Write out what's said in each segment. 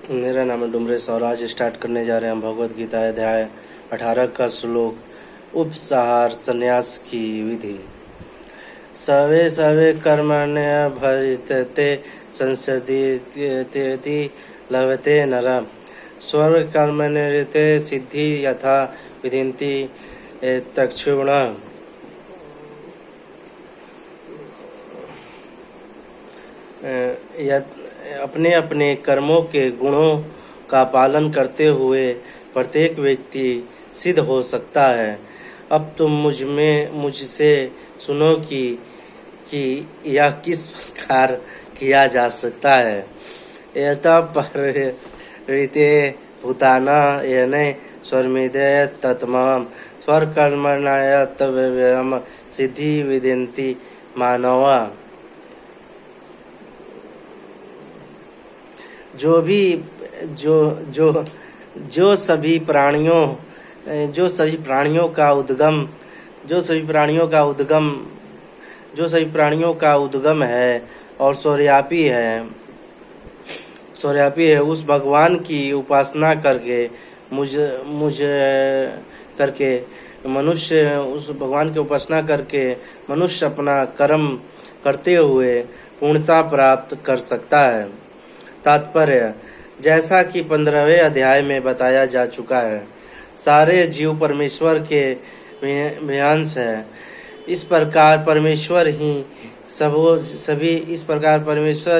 मेरा नाम है डुमरेश और आज स्टार्ट करने जा रहे हैं हम भगवद गीता अध्याय 18 का श्लोक उपसार संन्यास की विधि। सवे सवे कर्मण्य भजते संसदीति लभते नरः स्वर्ग कर्मण्यते सिद्धि यथा विधिन्ति तक्षुण। अपने अपने कर्मों के गुणों का पालन करते हुए प्रत्येक व्यक्ति सिद्ध हो सकता है। अब तुम मुझसे सुनो कि यह किस प्रकार किया जा सकता है। यथा परिते भूताना येने स्वरमिदय तत्मम स्वरकर्मणाय तव्यम सिद्धि विदिन्ति मानवा। जो सभी प्राणियों का उद्गम है और सर्वव्यापी है उस भगवान की उपासना करके मनुष्य अपना कर्म करते हुए पूर्णता प्राप्त कर सकता है। तात्पर्य, जैसा कि 15वें अध्याय में बताया जा चुका है, सारे जीव परमेश्वर के अंश है। इस प्रकार परमेश्वर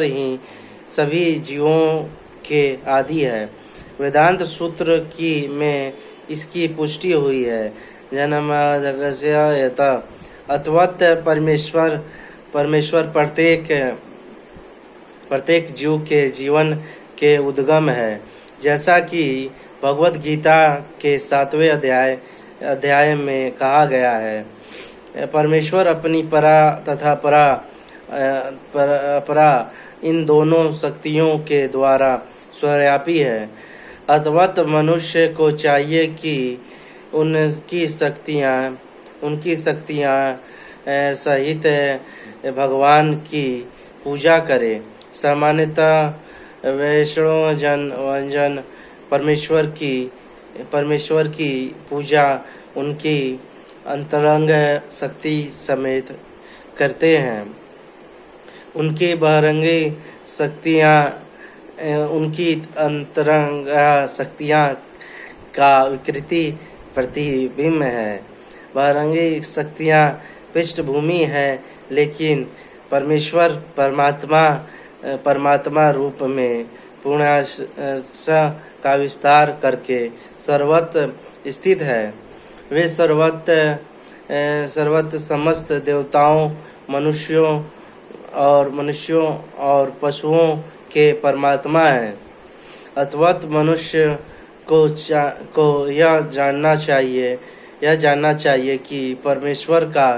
ही सभी जीवों के आदि है। वेदांत सूत्र में इसकी पुष्टि हुई है। जन्माद्यस्य अथवत परमेश्वर प्रत्येक जीव के जीवन के उद्गम है। जैसा कि भगवद गीता के 7वें अध्याय में कहा गया है, परमेश्वर अपनी परा तथा परा इन दोनों शक्तियों के द्वारा सर्वव्यापी है। अतवत मनुष्य को चाहिए कि उनकी शक्तियाँ सहित भगवान की पूजा करे। सामान्यतः वैष्णव परमेश्वर की पूजा उनकी अंतरंग शक्ति समेत करते हैं। उनकी अंतरंग शक्तियाँ का विकृति प्रतिबिंब है। बहिरंगी शक्तियाँ पृष्ठभूमि है, लेकिन परमेश्वर परमात्मा रूप में पूर्णश का विस्तार करके सर्वत्र स्थित है। वे सर्वत्र समस्त देवताओं, मनुष्यों और पशुओं के परमात्मा है। अतवत मनुष्य को यह जानना चाहिए कि परमेश्वर का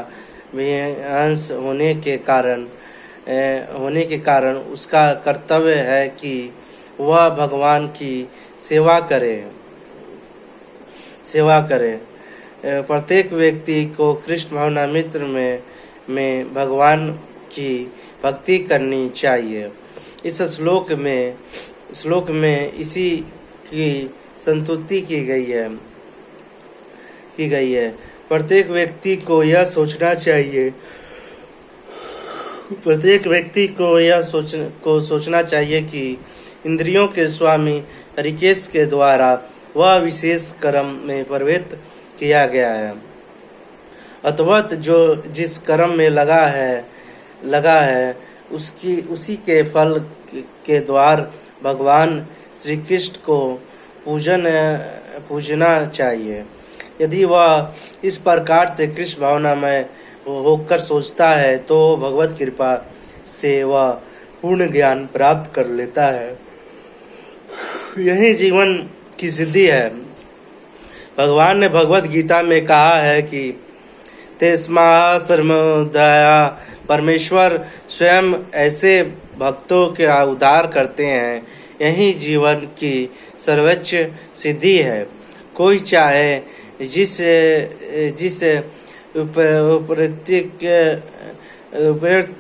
अंश होने के कारण उसका कर्तव्य है कि वह भगवान की सेवा करे। प्रत्येक व्यक्ति को कृष्ण भावनामृत में भगवान की भक्ति करनी चाहिए। इस श्लोक में इसी की संतुष्टि की गई है। प्रत्येक व्यक्ति को यह सोचना चाहिए कि इंद्रियों के स्वामी ऋषिकेश के द्वारा वह विशेष कर्म में प्रवृत्त किया गया है। अतवत जो जिस कर्म में लगा है उसी के फल के द्वार भगवान श्री कृष्ण को पूजना चाहिए। यदि वह इस प्रकार से कृष्ण भावनामय होकर सोचता है तो भगवत कृपा से वह पूर्ण ज्ञान प्राप्त कर लेता है। यही जीवन की सिद्धि है। भगवान ने भगवत गीता में कहा है कि तेस्मा सर्वोदया, परमेश्वर स्वयं ऐसे भक्तों का उद्धार करते हैं। यही जीवन की सर्वोच्च सिद्धि है। कोई चाहे जिस उपयुक्त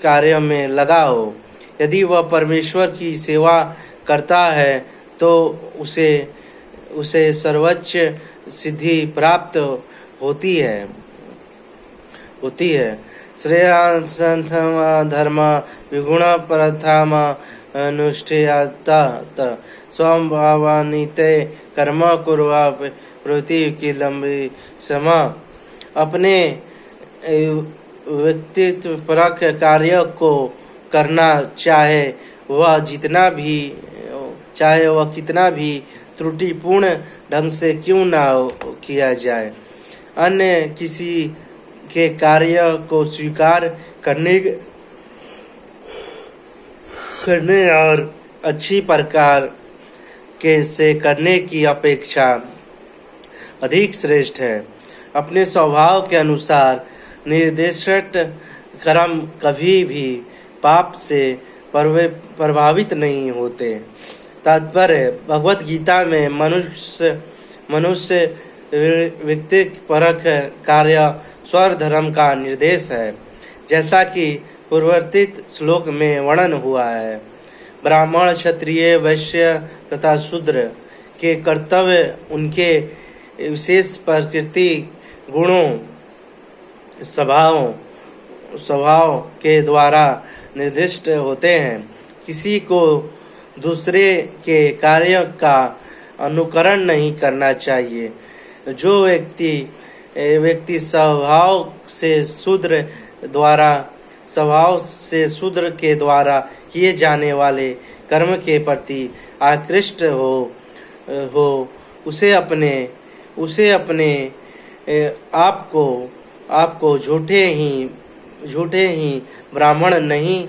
कार्य में लगा हो, यदि वह परमेश्वर की सेवा करता है तो उसे उसे सर्वोच्च सिद्धि प्राप्त होती है। श्रेयांसंथम धर्म विगुण प्रथम अनुष्ठेयात स्वम भावानिते कर्म कुर्वा प्रवृत्ति की लंबी समा। अपने व्यक्तित्व परक कार्य को करना चाहे वह कितना भी त्रुटिपूर्ण ढंग से क्यों ना किया जाए। अन्य किसी के कार्य को स्वीकार करने और अच्छी प्रकार के से करने की अपेक्षा अधिक श्रेष्ठ है। अपने स्वभाव के अनुसार निर्देशित कर्म कभी भी पाप से प्रभावित नहीं होते। तात्पर्य भगवत गीता में मनुष्य व्यक्ति परक कार्य स्वर धर्म का निर्देश है, जैसा कि पूर्ववर्तित श्लोक में वर्णन हुआ है। ब्राह्मण, क्षत्रिय, वैश्य तथा शूद्र के कर्तव्य उनके विशेष प्रकृति गुणों स्वभाव के द्वारा निर्दिष्ट होते हैं। किसी को दूसरे के कार्य का अनुकरण नहीं करना चाहिए। जो व्यक्ति स्वभाव से शूद्र के द्वारा किए जाने वाले कर्म के प्रति आकृष्ट हो उसे अपने आप को झूठे ही ब्राह्मण नहीं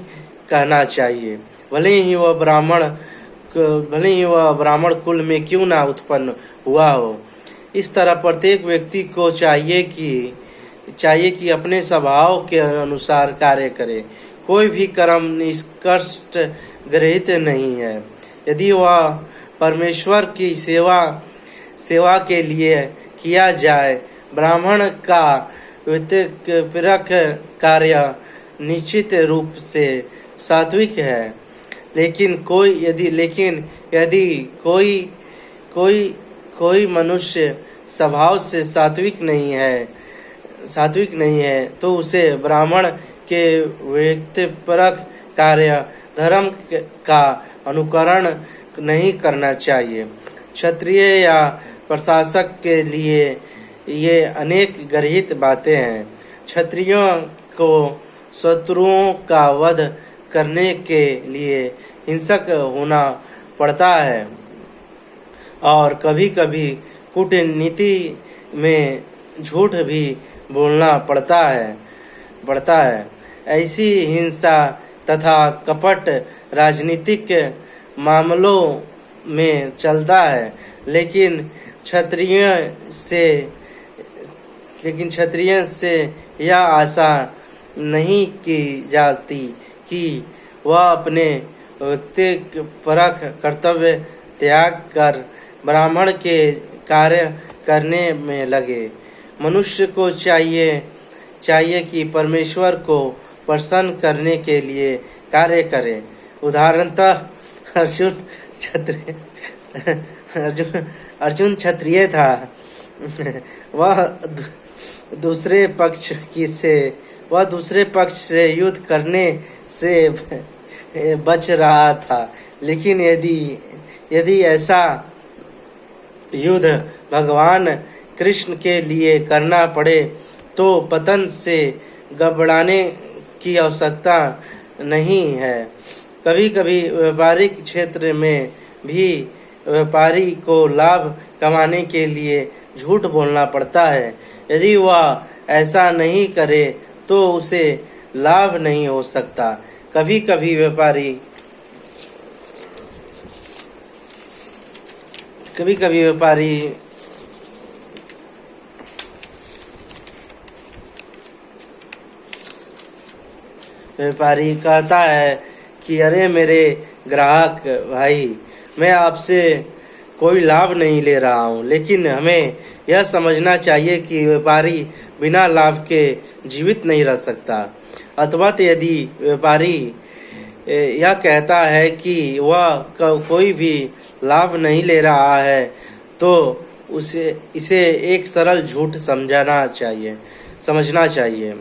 कहना चाहिए, भले ही वह ब्राह्मण कुल में क्यों ना उत्पन्न हुआ हो। इस तरह प्रत्येक व्यक्ति को चाहिए कि अपने स्वभाव के अनुसार कार्य करे। कोई भी कर्म निष्कर्ष गृहीत नहीं है। यदि वह परमेश्वर की सेवा के लिए किया जाए, ब्राह्मण का परक कार्य निश्चित रूप से सात्विक है। लेकिन यदि कोई मनुष्य स्वभाव से सात्विक नहीं है तो उसे ब्राह्मण के व्यक्तिपरक कार्य धर्म का अनुकरण नहीं करना चाहिए। क्षत्रिय या प्रशासक के लिए ये अनेक गृहीत बातें हैं। क्षत्रियों को शत्रुओं का वध करने के लिए हिंसक होना पड़ता है और कभी-कभी कूटनीति में झूठ भी बोलना पड़ता है। ऐसी हिंसा तथा कपट राजनीतिक मामलों में चलता है, लेकिन क्षत्रिय से यह आशा नहीं की जाती कि वह अपने व्यक्तिपरक कर्तव्य त्याग कर ब्राह्मण के कार्य करने में लगे। मनुष्य को चाहिए कि परमेश्वर को प्रसन्न करने के लिए कार्य करे। उदाहरणतः अर्जुन क्षत्रिय था। वह दूसरे पक्ष से युद्ध करने से बच रहा था, लेकिन यदि ऐसा युद्ध भगवान कृष्ण के लिए करना पड़े तो पतन से घबराने की आवश्यकता नहीं है। कभी-कभी व्यापारिक क्षेत्र में भी व्यापारी को लाभ कमाने के लिए झूठ बोलना पड़ता है। यदि वह ऐसा नहीं करे तो उसे लाभ नहीं हो सकता। कभी-कभी व्यापारी कहता है कि अरे मेरे ग्राहक भाई, मैं आपसे कोई लाभ नहीं ले रहा हूँ। लेकिन हमें यह समझना चाहिए कि व्यापारी बिना लाभ के जीवित नहीं रह सकता। अथवा यदि व्यापारी यह कहता है कि वह कोई भी लाभ नहीं ले रहा है तो इसे एक सरल झूठ समझना चाहिए।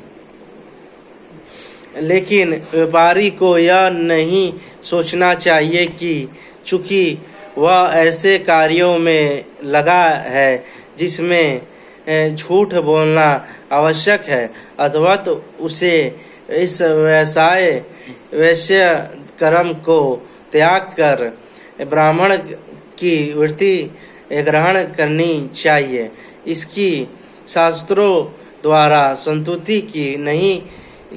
लेकिन व्यापारी को यह नहीं सोचना चाहिए कि चूंकि वह ऐसे कार्यों में लगा है जिसमें झूठ बोलना आवश्यक है, अथवा तो उसे इस वैश्य कर्म को त्याग कर ब्राह्मण की वृत्ति ग्रहण करनी चाहिए। इसकी शास्त्रों द्वारा संतुति की नहीं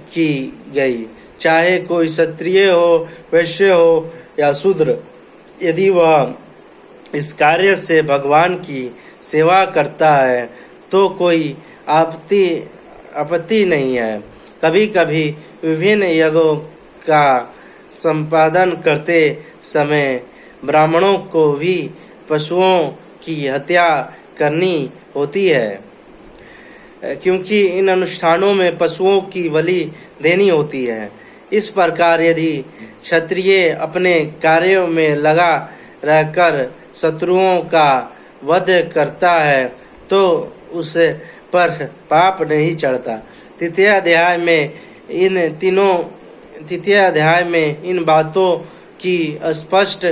की गई। चाहे कोई क्षत्रिय हो, वैश्य हो या शूद्र, यदि वह इस कार्य से भगवान की सेवा करता है तो कोई आपत्ति नहीं है। कभी कभी विभिन्न यज्ञों का संपादन करते समय ब्राह्मणों को भी पशुओं की हत्या करनी होती है, क्योंकि इन अनुष्ठानों में पशुओं की बलि देनी होती है। इस प्रकार यदि क्षत्रिय अपने कार्यों में लगा रहकर शत्रुओं का वध करता है तो उस पर पाप नहीं चढ़ता। तृतीय अध्याय में इन बातों की स्पष्ट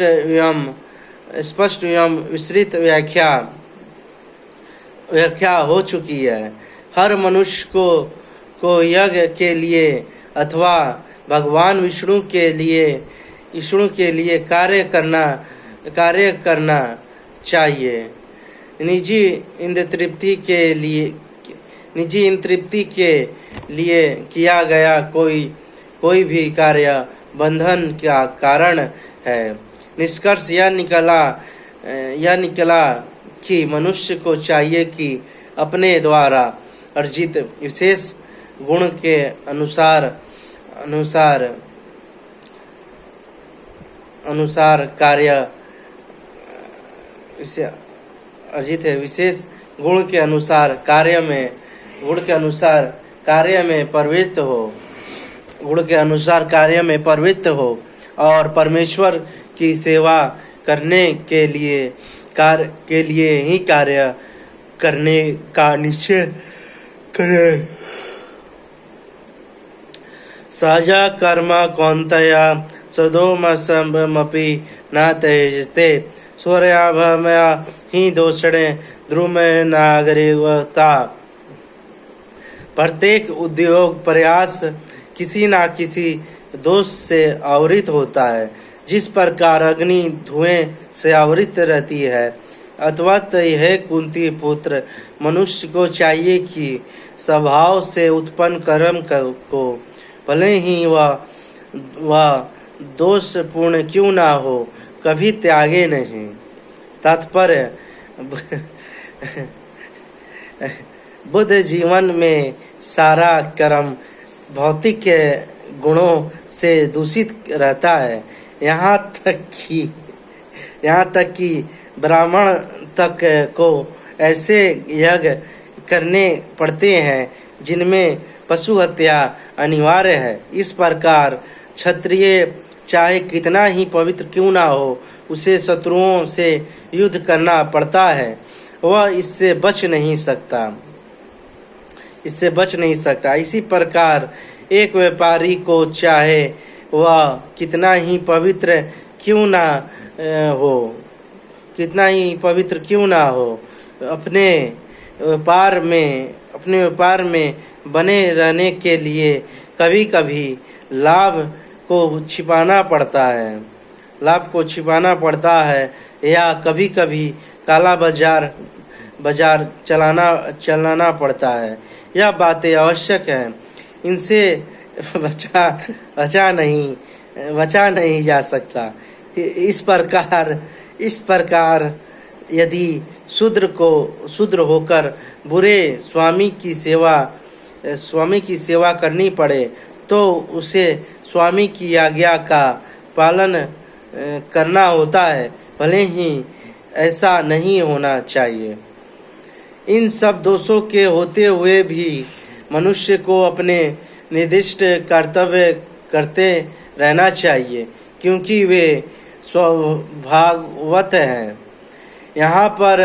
एवं विस्तृत व्याख्या हो चुकी है। हर मनुष्य को यज्ञ के लिए अथवा भगवान विष्णु के लिए कार्य करना चाहिए। निजी इन तृप्ति के लिए किया गया कोई भी कार्य बंधन का कारण है। निष्कर्ष यह निकला कि मनुष्य को चाहिए कि अपने द्वारा अर्जित विशेष गुण के अनुसार कार्य अर्जित है, विशेष गुण के अनुसार कार्य में प्रवृत्त हो और परमेश्वर की सेवा करने के लिए ही कार्य करने का निश्चय करे। सहजा कर्म कौन्तेय सदोमसमपि न त्यजते सूर्याभमया ही दोषणे ध्रुमे नागरिकता। प्रत्येक उद्योग प्रयास किसी न किसी दोष से आवृत होता है। जिस प्रकार अग्नि धुएं से आवृत रहती है, अथवा यह कुंती पुत्र मनुष्य को चाहिए कि स्वभाव से उत्पन्न कर्म को भले ही वह दोषपूर्ण क्यों ना हो कभी त्यागे नहीं। तात्पर्य बुद्ध जीवन में सारा कर्म भौतिक गुणों से दूषित रहता है। यहाँ तक कि ब्राह्मण तक को ऐसे यज्ञ करने पड़ते हैं जिनमें पशु हत्या अनिवार्य है। इस प्रकार क्षत्रिय चाहे कितना ही पवित्र क्यों ना हो, उसे शत्रुओं से युद्ध करना पड़ता है। वह इससे बच नहीं सकता। इसी प्रकार एक व्यापारी को चाहे वह कितना ही पवित्र क्यों ना हो, अपने व्यापार में बने रहने के लिए कभी कभी लाभ को छिपाना पड़ता है या कभी कभी काला बाजार चलाना पड़ता है। यह बातें आवश्यक हैं, इनसे बचा नहीं जा सकता। इस प्रकार यदि शूद्र होकर बुरे स्वामी की सेवा करनी पड़े तो उसे स्वामी की आज्ञा का पालन करना होता है, भले ही ऐसा नहीं होना चाहिए। इन सब दोषों के होते हुए भी मनुष्य को अपने निर्दिष्ट कर्तव्य करते रहना चाहिए, क्योंकि वे स्वभाववत है। यहाँ पर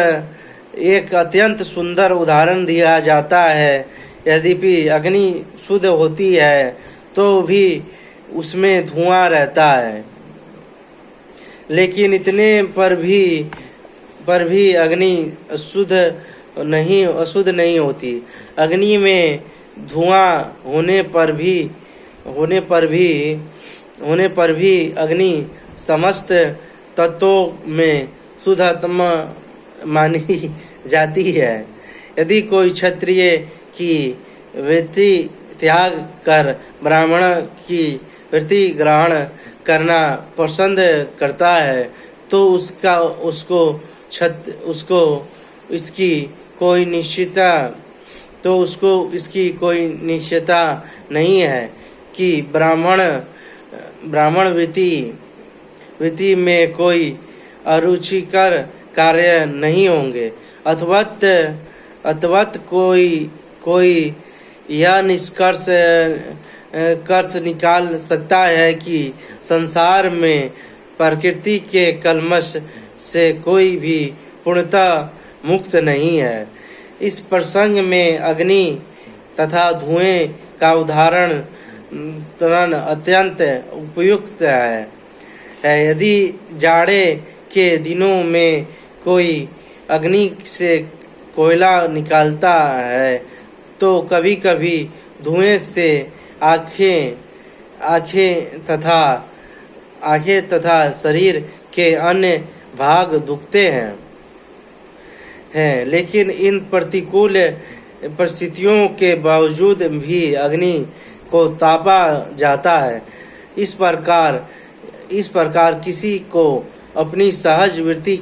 एक अत्यंत सुंदर उदाहरण दिया जाता है। यद्यपि अग्नि शुद्ध होती है तो भी उसमें धुआं रहता है, लेकिन इतने पर भी अग्नि अशुद्ध नहीं होती। अग्नि में धुआं होने पर भी अग्नि समस्त तत्वों में शुद्धात्मा मानी जाती है। यदि कोई क्षत्रिय की वृत्ति त्याग कर ब्राह्मण की वृत्ति ग्रहण करना पसंद करता है तो उसको इसकी कोई निश्चितता नहीं है कि ब्राह्मण वृत्ति में कोई अरुचिकर कार्य नहीं होंगे। अथवा कोई यह निष्कर्ष निकाल सकता है कि संसार में प्रकृति के कल्मश से कोई भी पूर्णतः मुक्त नहीं है। इस प्रसंग में अग्नि तथा धुएं का उदाहरण अत्यंत उपयुक्त है। यदि जाड़े के दिनों में कोई अग्नि से कोयला निकालता है तो कभी कभी धुएं से आँखें तथा शरीर के अन्य भाग दुखते हैं, लेकिन इन प्रतिकूल परिस्थितियों के बावजूद भी अग्नि को तापा जाता है। इस प्रकार किसी को अपनी सहज वृत्ति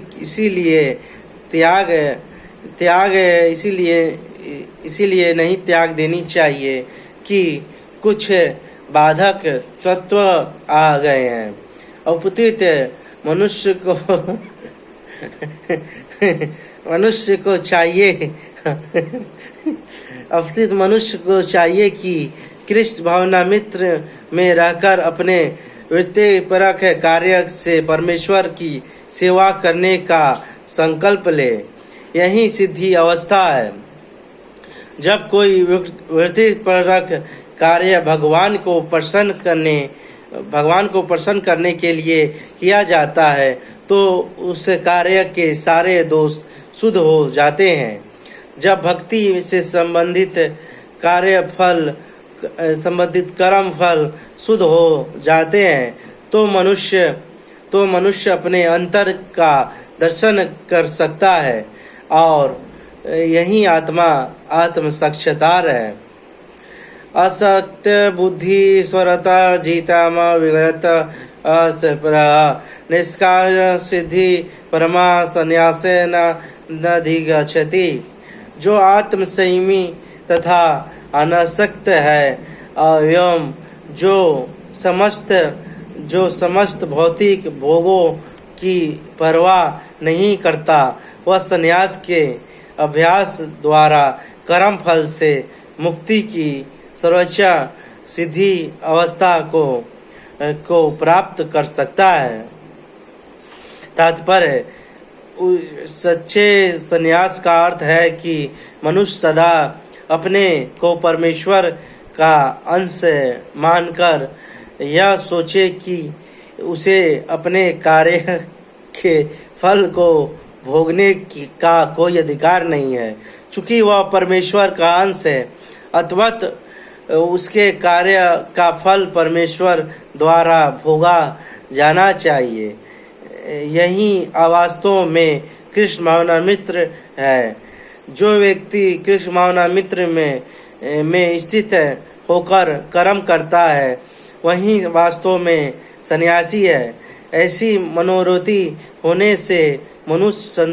इसीलिए नहीं त्याग देनी चाहिए कि कुछ बाधक तत्व आ गए हैं। उपस्थित मनुष्य को चाहिए कि कृष्ण भावना मित्र में रहकर अपने वृत्तिपरक कार्य से परमेश्वर की सेवा करने का संकल्प ले। यही सिद्धि अवस्था है। जब कोई वृत्तिपरक कार्य भगवान को प्रसन्न करने के लिए किया जाता है तो उस कार्य के सारे दोष शुद्ध हो जाते हैं। जब भक्ति से संबंधित कर्म फल शुद्ध हो जाते हैं तो मनुष्य अपने अंतर का दर्शन कर सकता है और यही आत्म साक्षात्कार है। असत्य बुद्धि स्वरता जीताम विगत निष्कार सिद्धि परमा संन्यास नधिगच्छति। जो आत्म संयमी तथा अनासक्त है एवं जो समस्त भौतिक भोगों की परवाह नहीं करता, वह संन्यास के अभ्यास द्वारा कर्म फल से मुक्ति की सर्वोच्च सिद्धि अवस्था को प्राप्त कर सकता है। तात्पर्य सच्चे संन्यास का अर्थ है कि मनुष्य सदा अपने को परमेश्वर का अंश मानकर यह सोचे कि उसे अपने कार्य के फल को भोगने का कोई अधिकार नहीं है। चूंकि वह परमेश्वर का अंश है, अतवत उसके कार्य का फल परमेश्वर द्वारा भोगा जाना चाहिए। यही वास्तव में कृष्ण भावना मित्र है। जो व्यक्ति कृष्ण भावना मित्र में स्थित होकर कर्म करता है वही वास्तव में सन्यासी है। ऐसी मनोवृत्ति होने से मनुष्य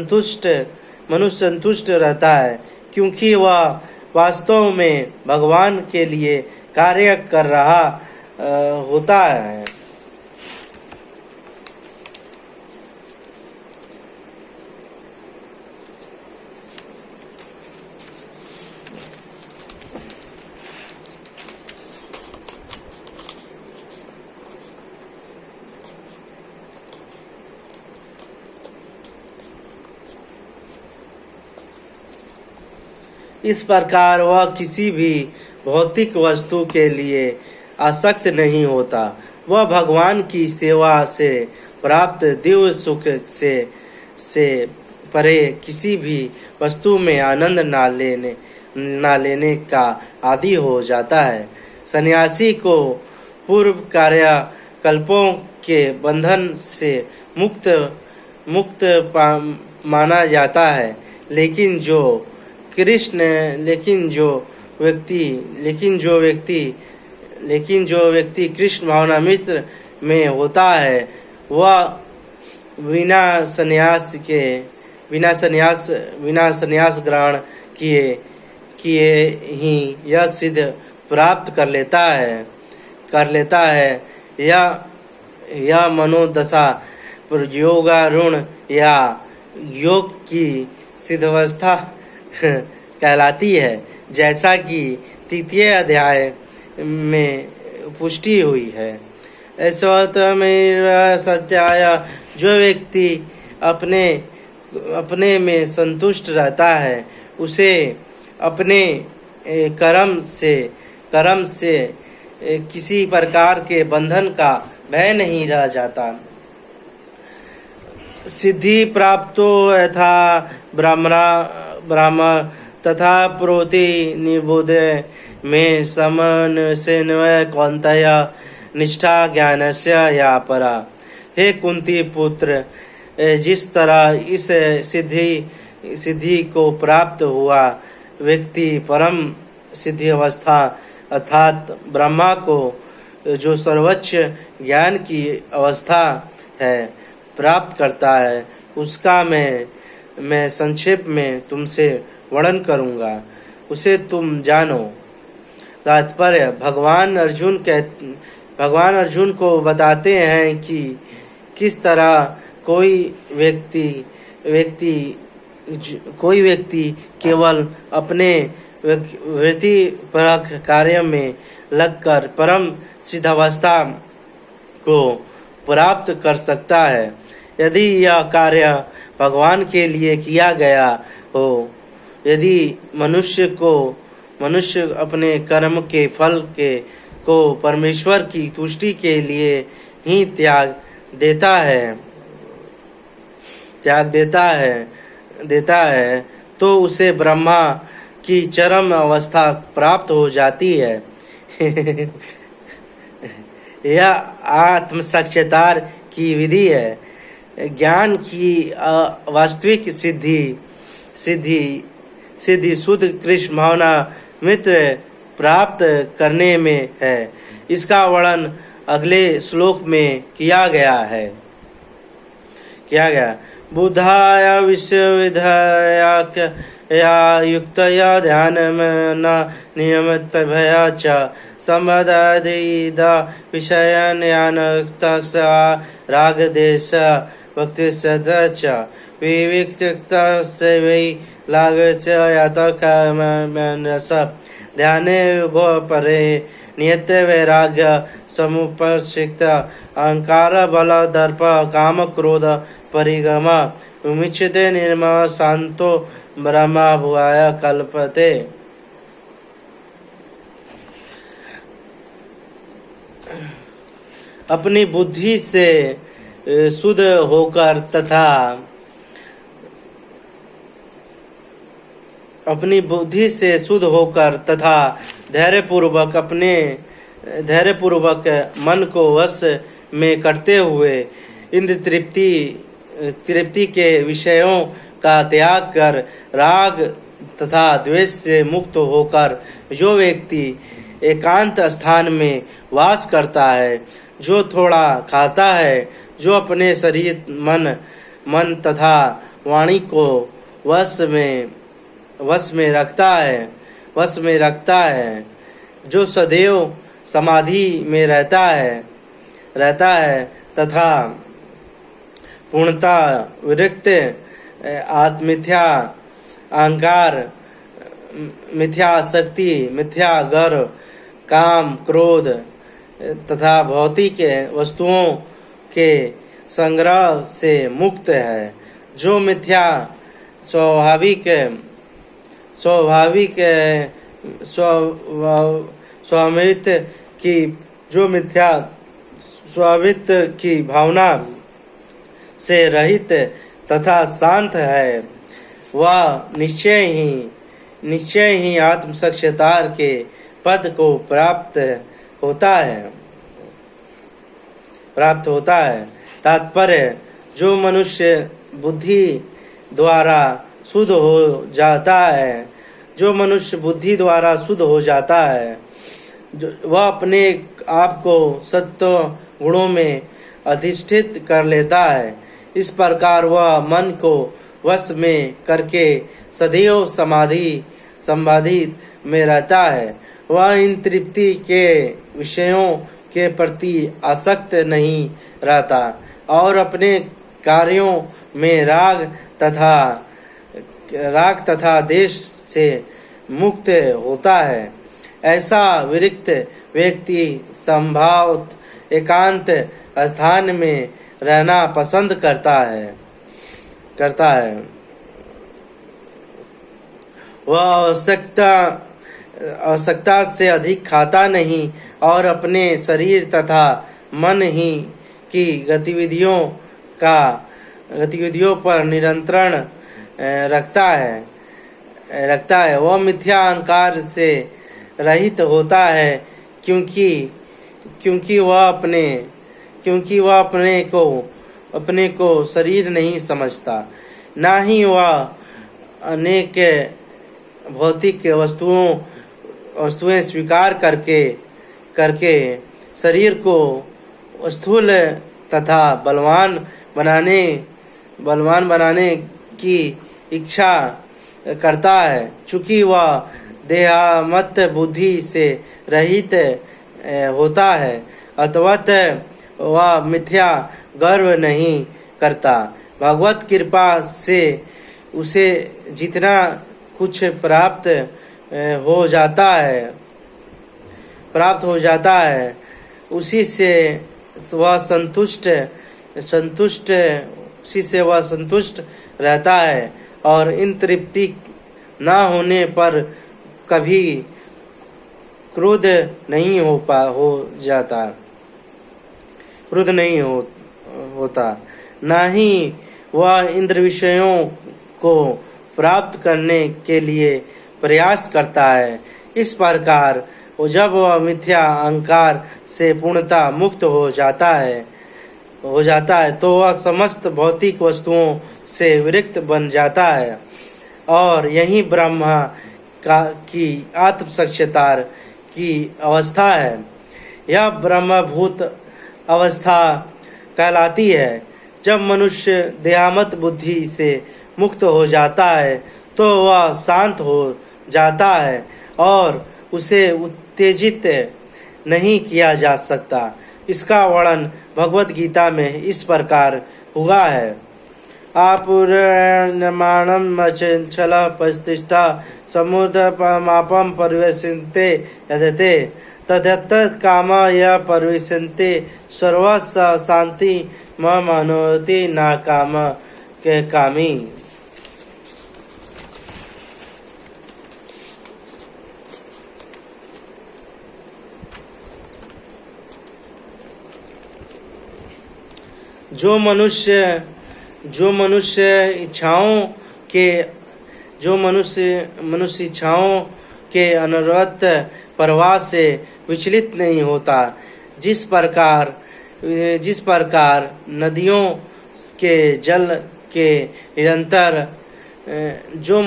संतुष्ट रहता है, क्योंकि वह वास्तव में भगवान के लिए कार्य कर रहा होता है। इस प्रकार वह किसी भी भौतिक वस्तु के लिए आसक्त नहीं होता। वह भगवान की सेवा से प्राप्त दिव्य सुख से परे किसी भी वस्तु में आनंद ना लेने का आदी हो जाता है। सन्यासी को पूर्व कार्यकल्पों के बंधन से मुक्त माना जाता है, लेकिन जो व्यक्ति कृष्ण भावना मित्र में होता है, वह बिना संन्यास ग्रहण किए ही यह सिद्ध प्राप्त कर लेता है। यह मनोदशा योगारूढ़ या योग की सिद्धावस्था कहलाती है, जैसा कि तृतीय अध्याय में पुष्टि हुई है। स्वतमेव सत्याय, जो व्यक्ति अपने में संतुष्ट रहता है, उसे अपने कर्म से किसी प्रकार के बंधन का भय नहीं रह जाता। सिद्धि प्राप्तो यथा ब्रह्म तथा प्रोति निबोधे में समन्वय कौन्तेय निष्ठा ज्ञानस्य या परा। हे कुंती पुत्र, जिस तरह इस सिद्धि को प्राप्त हुआ व्यक्ति परम सिद्धि अवस्था अर्थात ब्रह्मा को, जो सर्वोच्च ज्ञान की अवस्था है, प्राप्त करता है, उसका मैं संक्षेप में तुमसे वर्णन करूंगा, उसे तुम जानो। तात्पर्य, भगवान अर्जुन को बताते हैं कि किस तरह कोई व्यक्ति केवल अपने वृत्तिपरक कार्य में लगकर परम सिद्धावस्था को प्राप्त कर सकता है। यदि यह कार्य भगवान के लिए किया गया हो, यदि मनुष्य अपने कर्म के फल को परमेश्वर की तुष्टि के लिए ही त्याग देता है, तो उसे ब्रह्मा की चरम अवस्था प्राप्त हो जाती है। यह आत्म साक्षात्कार की विधि है। ज्ञान की वास्तविक सिद्धि शुद्ध कृष्ण भावना मित्र प्राप्त करने में है। इसका वर्णन अगले श्लोक में किया गया। बुद्धाय विश्वविद्या युक्तया ध्यान न नियमित भया च संबदादिद विषयान राग देश भक्ति सदच विविक्त से वै लागच यात कामनस ध्याने गो परे नियत वैराग्य समुपस्थित अहंकार बल दर्प काम क्रोध परिगम उमिच्छते निर्मल शांतो ब्रह्मा भुआय कल्पते। अपनी बुद्धि से शुद्ध होकर तथा धैर्यपूर्वक मन को वश में करते हुए इंद्र तृप्ति के विषयों का त्याग कर राग तथा द्वेष से मुक्त होकर जो व्यक्ति एकांत स्थान में वास करता है, जो थोड़ा खाता है, जो अपने शरीर मन तथा वाणी को वश में रखता है, जो सदैव समाधि में रहता है तथा पूर्णता विरक्त आत्मिथ्या अहंकार, मिथ्या आसक्ति, मिथ्या गर्व, काम, क्रोध तथा भौतिक वस्तुओं के संग्रह से मुक्त है, जो मिथ्या स्वाभाविक स्वामित्व की जो मिथ्या स्वामित्व की भावना से रहित तथा शांत है, वह निश्चय ही आत्म साक्षात्कार के पद को प्राप्त होता है। तात्पर्य, जो मनुष्य बुद्धि द्वारा शुद्ध हो जाता है, वह अपने आप को सत्व गुणों में अधिष्ठित कर लेता है। इस प्रकार वह मन को वश में करके सदैव समाधि में रहता है। वह इन तृप्ति के विषयों के प्रति आसक्त नहीं रहता और अपने कार्यों में राग तथा देश से मुक्त होता है। ऐसा विरक्त व्यक्ति संभवत एकांत स्थान में रहना पसंद करता है। वह आवश्यकता से अधिक खाता नहीं और अपने शरीर तथा मन ही की गतिविधियों पर नियंत्रण रखता है। वह मिथ्या अहंकार से रहित होता है, क्योंकि वह अपने को शरीर नहीं समझता, ना ही वह अनेक भौतिक वस्तुएं स्वीकार करके शरीर को स्थूल तथा बलवान बनाने की इच्छा करता है। चूंकि वह देहात्म बुद्धि से रहित होता है, अतः वह मिथ्या गर्व नहीं करता। भगवत कृपा से उसे जितना कुछ प्राप्त हो जाता है, उसी से वह संतुष्ट रहता है और इन तृप्ति न होने पर कभी क्रोध नहीं होता, ना ही वह इंद्र विषयों को प्राप्त करने के लिए प्रयास करता है। इस प्रकार जब वह मिथ्या अहंकार से पूर्णतः मुक्त हो जाता है तो वह समस्त भौतिक वस्तुओं से विरक्त बन जाता है और यही ब्रह्म की आत्म साक्षात्कार की अवस्था है। यह ब्रह्मभूत अवस्था कहलाती है। जब मनुष्य देहात्म बुद्धि से मुक्त हो जाता है तो वह शांत हो जाता है और उसे उत्तेजित नहीं किया जा सकता। इसका वर्णन भगवत गीता में इस प्रकार हुआ है। आपुर्यमाणम अचंचल परिष्ठा समुद्रमापम परिवेशन्ते यदते तदत्त काम य परिवेशन्ते सर्वस शांति मनोति न काम के कामी। जो मनुष्य इच्छाओं के अनवरत प्रवाह से विचलित नहीं होता, जिस प्रकार नदियों के जल के निरंतर जो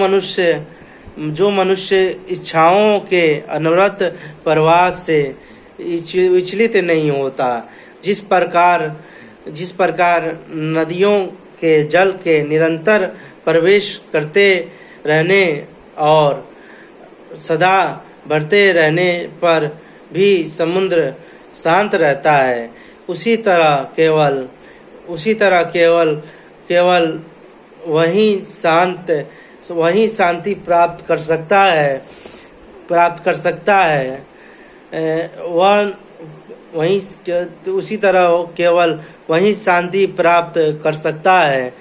मनुष्य इच्छाओं के अनवरत प्रवाह से विचलित नहीं होता, जिस प्रकार नदियों के जल के निरंतर प्रवेश करते रहने और सदा बढ़ते रहने पर भी समुद्र शांत रहता है, उसी तरह केवल वही शांति प्राप्त कर सकता है। उसी तरह केवल वही शांति प्राप्त कर सकता है